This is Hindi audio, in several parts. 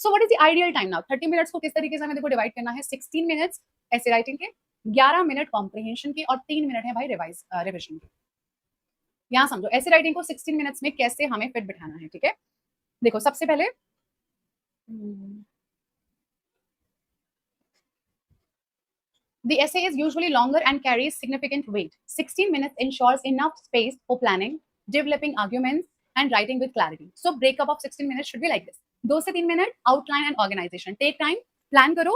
So what is the ideal time now? 30 minutes को किस तरीके से हमें देखो डिवाइड करना है, 16 मिनट्स ऐसे राइटिंग के, 11 मिनट कॉम्प्रिहेंशन के और 3 मिनट है भाई रिविजन के। यहाँ समझो ऐसे राइटिंग को 16 मिनट्स में कैसे हमें फिट बिठाना है, ठीक है। देखो सबसे पहले the essay is usually longer and carries significant weight. 16 minutes ensures enough space for planning, developing arguments, and writing with clarity. So breakup of 16 minutes should be like this. 2 से 3 minute outline and organization. Take time, plan करो,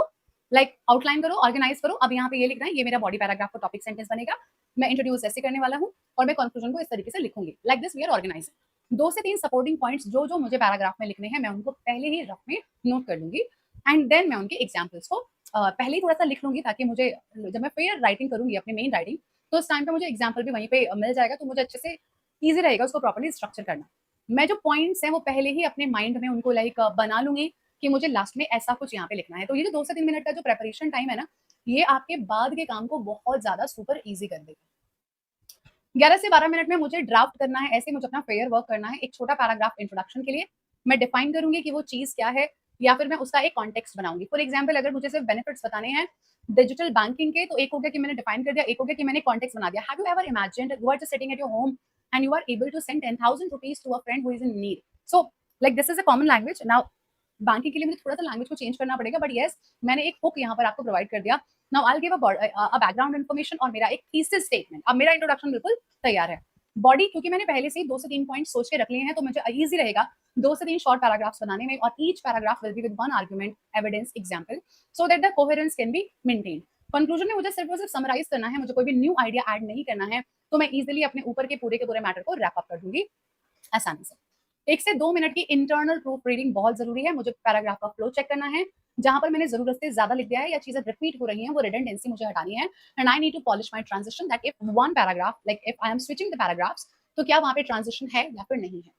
outline करो, organize करो. अब यहाँ पे ये लिखना है, ये मेरा body paragraph का topic sentence बनेगा. मैं introduce ऐसे करने वाला हूँ और मैं conclusion को इस तरीके से लिखूंगी. Like this we are organizing. 2 से 3 supporting points जो मुझे paragraph में लिखने हैं, मैं उनको पहले ही रफ में note कर लूंगी. And then मैं उनके examples को पहले ही थोड़ा सा लिख लूंगी ताकि मुझे जब मैं फिर राइटिंग करूंगी अपनी मेन राइटिंग, तो उस टाइम पे मुझे एग्जाम्पल भी वहीं पे मिल जाएगा, तो मुझे अच्छे से ईजी रहेगा उसको प्रॉपर्ली स्ट्रक्चर करना। मैं जो पॉइंट्स हैं वो पहले ही अपने माइंड में उनको बना लूंगी कि मुझे लास्ट में ऐसा कुछ यहाँ पे लिखना है। तो ये जो 2 से 3 मिनट का जो प्रेपरेशन टाइम है ना, ये आपके बाद के काम को बहुत ज्यादा सुपर ईजी कर देगा। 11 से 12 मिनट में मुझे ड्राफ्ट करना है, ऐसे मुझे अपना फेयर वर्क करना है। एक छोटा पैराग्राफ इंट्रोडक्शन के लिए मैं डिफाइन करूंगी कि वो चीज क्या है, या फिर मैं उसका एक कॉन्टेक्स्ट बनाऊंगी। फॉर एग्जाम्पल अगर मुझे सिर्फ बेनिफिट्स बताने हैं डिजिटल बैंकिंग के, तो एक हो गया कि मैंने डिफाइन कर दिया, एक हो गया कि मैंने कॉन्टेक्स्ट बना दिया। Have you ever imagined you are just sitting at your home and you are able to send 10,000 rupees to a friend who is in need? So like this is a common language. Now banking के लिए मुझे थोड़ा सा लैंग्वेज को चेंज करना पड़ेगा, बट येस मैंने एक हुक यहाँ पर आपको प्रोवाइड कर दिया। Now I will give a background information और मेरा एक थीसिस स्टेटमेंट। अब मेरा इंट्रोडक्शन बिल्कुल तैयार है। बॉडी क्योंकि मैंने पहले से ही 2 से 3 पॉइंट सोच के रख लिए हैं, तो मुझे ईजी रहेगा 2 से 3 शॉर्ट पैराग्राफ्स बनाने में, और each paragraph will be with one argument, evidence, example, so that the coherence can be maintained. Conclusion में मुझे सिर्फ और सिर्फ समराइज करना है, मुझे कोई भी न्यू आइडिया ऐड नहीं करना है, तो मैं इजीली अपने ऊपर के पूरे मैटर को रैप अप कर दूंगी आसानी से। 1 से 2 मिनट की इंटरनल प्रूफ रीडिंग बहुत जरूरी है। मुझे पैराग्राफ का फ्लो चेक करना है, जहां पर मैंने जरूरत से ज्यादा लिख दिया है या चीजें रिपीट हो रही हैं, वो रिडंडेंसी मुझे हटानी है। And I need to polish my transition that if one paragraph, like if I am switching the paragraphs, तो क्या वहां पे ट्रांजिशन है या फिर नहीं है।